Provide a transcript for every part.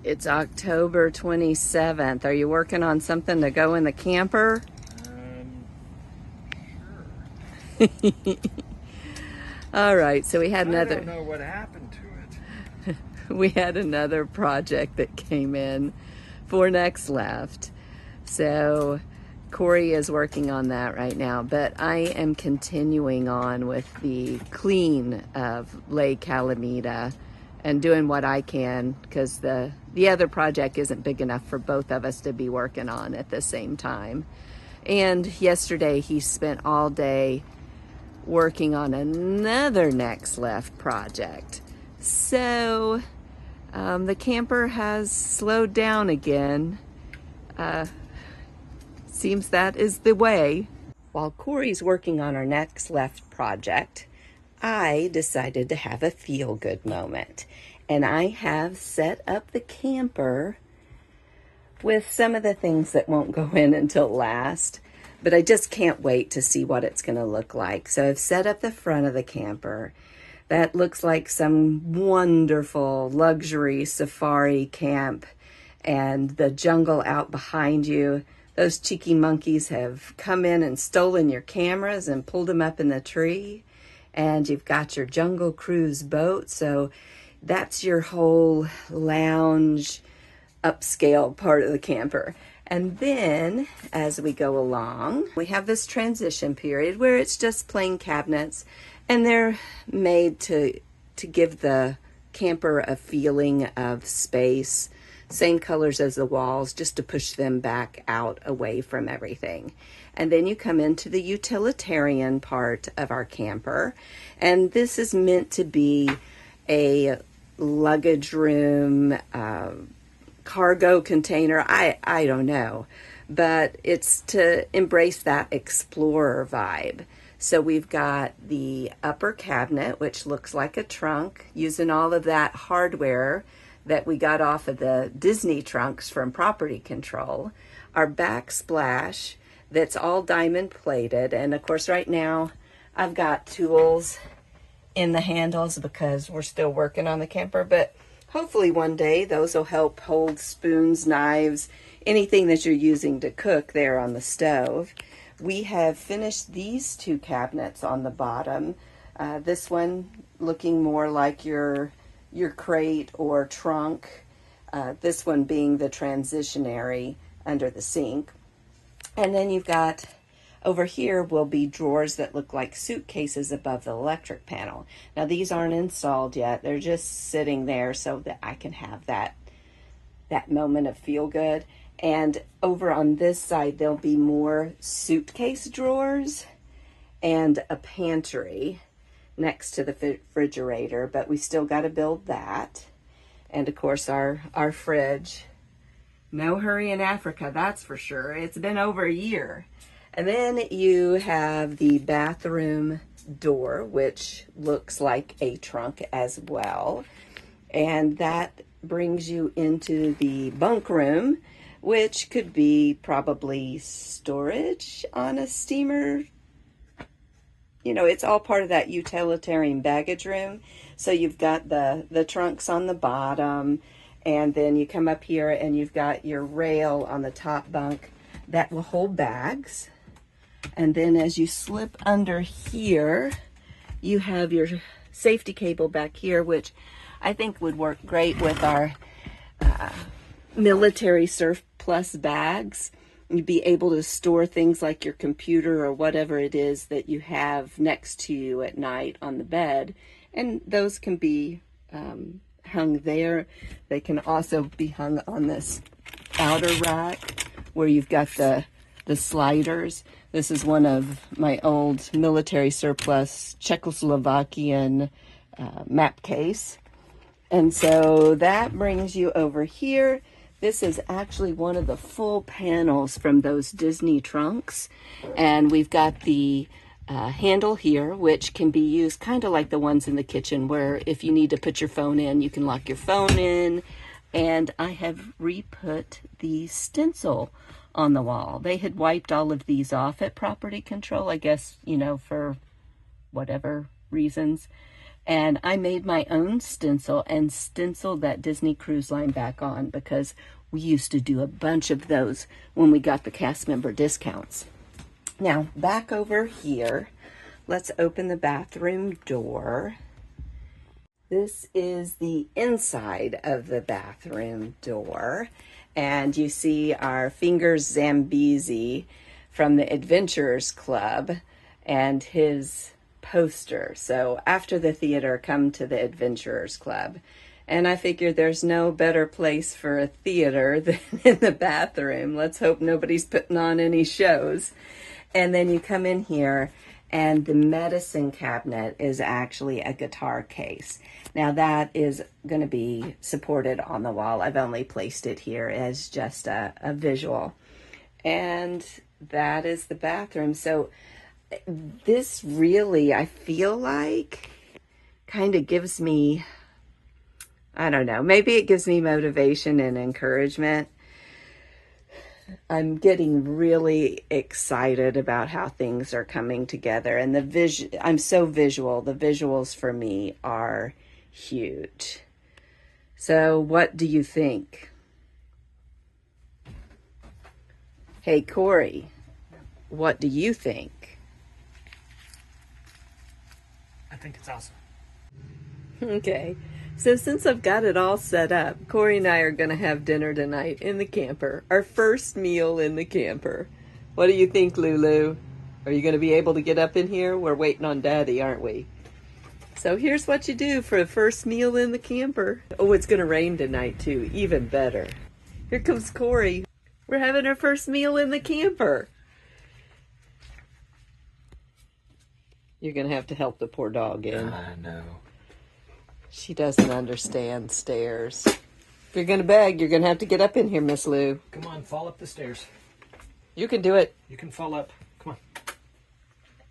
It's October 27th. Are you working on something to go in the camper? Sure. All right, so we had another. I don't know what happened to it. We had another project that came in for Nexxtleft. So Cory is working on that right now, but I am continuing on with the clean of Lake Calamita and doing what I can, because the other project isn't big enough for both of us to be working on at the same time. And yesterday he spent all day working on another Nexxtleft project. So the camper has slowed down again. Seems that is the way. While Cory's working on our Nexxtleft project, I decided to have a feel-good moment. And I have set up the camper with some of the things that won't go in until last. But I just can't wait to see what it's going to look like. So I've set up the front of the camper. That looks like some wonderful luxury safari camp. And the jungle out behind you. Those cheeky monkeys have come in and stolen your cameras and pulled them up in the tree. And you've got your Jungle Cruise boat. So that's your whole lounge, upscale part of the camper. And then as we go along, we have this transition period where it's just plain cabinets, and they're made to give the camper a feeling of space, same colors as the walls, just to push them back out away from everything. And then you come into the utilitarian part of our camper, and this is meant to be a luggage room, cargo container, I don't know, but it's to embrace that explorer vibe. So we've got the upper cabinet, which looks like a trunk, using all of that hardware that we got off of the Disney trunks from Property Control. Our backsplash that's all diamond plated, and of course right now I've got tools in the handles because we're still working on the camper, but hopefully one day those will help hold spoons, knives, anything that you're using to cook there on the stove. We have finished these two cabinets on the bottom. This one looking more like your crate or trunk. This one being the transitionary under the sink. And then you've got over here will be drawers that look like suitcases above the electric panel. Now these aren't installed yet. They're just sitting there so that I can have that moment of feel good. And over on this side, there'll be more suitcase drawers and a pantry next to the refrigerator, but we still got to build that. And of course our fridge. No hurry in Africa, that's for sure. It's been over a year. And then you have the bathroom door, which looks like a trunk as well. And that brings you into the bunk room, which could be probably storage on a steamer. You know, it's all part of that utilitarian baggage room. So you've got the trunks on the bottom, and then you come up here and you've got your rail on the top bunk that will hold bags. And then as you slip under here, you have your safety cable back here, which I think would work great with our military surplus bags. You'd be able to store things like your computer or whatever it is that you have next to you at night on the bed. And those can be hung there. They can also be hung on this outer rack where you've got the sliders. This is one of my old military surplus Czechoslovakian map case. And so that brings you over here. This is actually one of the full panels from those Disney trunks. And we've got the handle here, which can be used kind of like the ones in the kitchen, where if you need to put your phone in, you can lock your phone in. And I have re-put the stencil on the wall. They had wiped all of these off at Property Control, I guess, you know, for whatever reasons. And I made my own stencil and stenciled that Disney Cruise Line back on because we used to do a bunch of those when we got the cast member discounts. Now, back over here, let's open the bathroom door. This is the inside of the bathroom door. And you see our Fingers Zambezi from the Adventurers Club and his poster. So after the theater, come to the Adventurers Club. And I figured there's no better place for a theater than in the bathroom. Let's hope nobody's putting on any shows. And then you come in here, and the medicine cabinet is actually a guitar case. Now that is going to be supported on the wall. I've only placed it here as just a visual. And that is the bathroom. So this really, I feel like, kind of gives me, I don't know, maybe it gives me motivation and encouragement. I'm getting really excited about how things are coming together, and I'm so visual. The visuals for me are huge. So what do you think? Hey, Cory, what do you think? I think it's awesome. Okay. So since I've got it all set up, Cory and I are going to have dinner tonight in the camper. Our first meal in the camper. What do you think, Lulu? Are you going to be able to get up in here? We're waiting on Daddy, aren't we? So here's what you do for the first meal in the camper. Oh, it's going to rain tonight too. Even better. Here comes Cory. We're having our first meal in the camper. You're going to have to help the poor dog in. I know. She doesn't understand stairs. If you're going to beg, you're going to have to get up in here, Miss Lou. Come on, fall up the stairs. You can do it. You can fall up. Come on.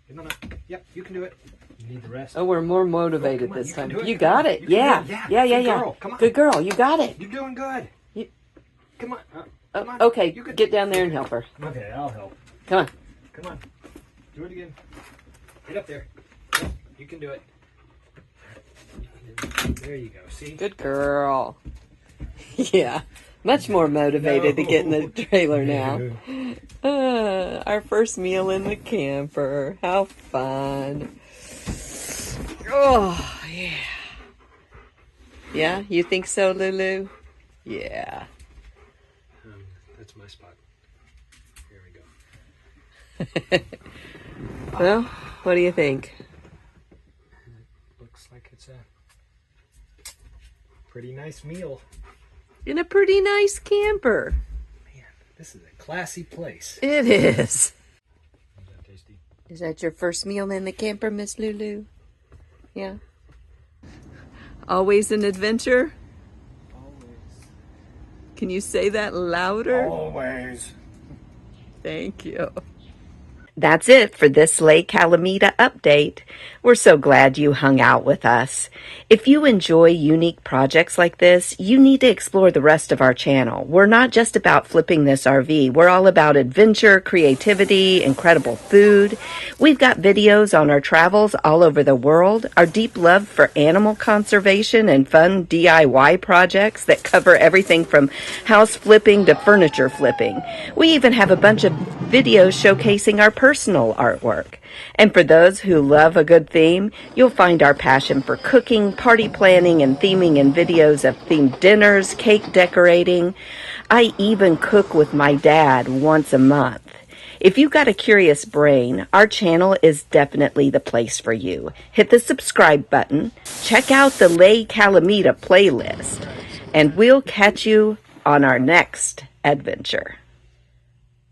Come on up. Yep, you can do it. You need the rest. Oh, we're more motivated this time. You got it. Yeah. Yeah. Good girl. Come on. Good girl. You got it. You're doing good. Come on. Come on. Okay, get down there and help her. Okay, I'll help. Come on. Come on. Do it again. Get up there. Yep, you can do it. There you go. See? Good girl. Yeah. Much more motivated to get in the trailer now. Our first meal in the camper. How fun. Oh, yeah. Yeah? You think so, Lulu? Yeah. That's my spot. Here we go. Well, what do you think? Looks like it's a pretty nice meal. In a pretty nice camper. Man, this is a classy place. It is. Is that tasty? Is that your first meal in the camper, Miss Lulu? Yeah. Always an adventure? Always. Can you say that louder? Always. Thank you. That's it for this Lake Calamita update. We're so glad you hung out with us. If you enjoy unique projects like this, you need to explore the rest of our channel. We're not just about flipping this RV. We're all about adventure, creativity, incredible food. We've got videos on our travels all over the world, our deep love for animal conservation and fun DIY projects that cover everything from house flipping to furniture flipping. We even have a bunch of videos showcasing our personal artwork. And for those who love a good theme, you'll find our passion for cooking, party planning, and theming in videos of themed dinners, cake decorating. I even cook with my dad once a month. If you've got a curious brain, our channel is definitely the place for you. Hit the subscribe button, check out the Lake Calamita playlist, and we'll catch you on our next adventure.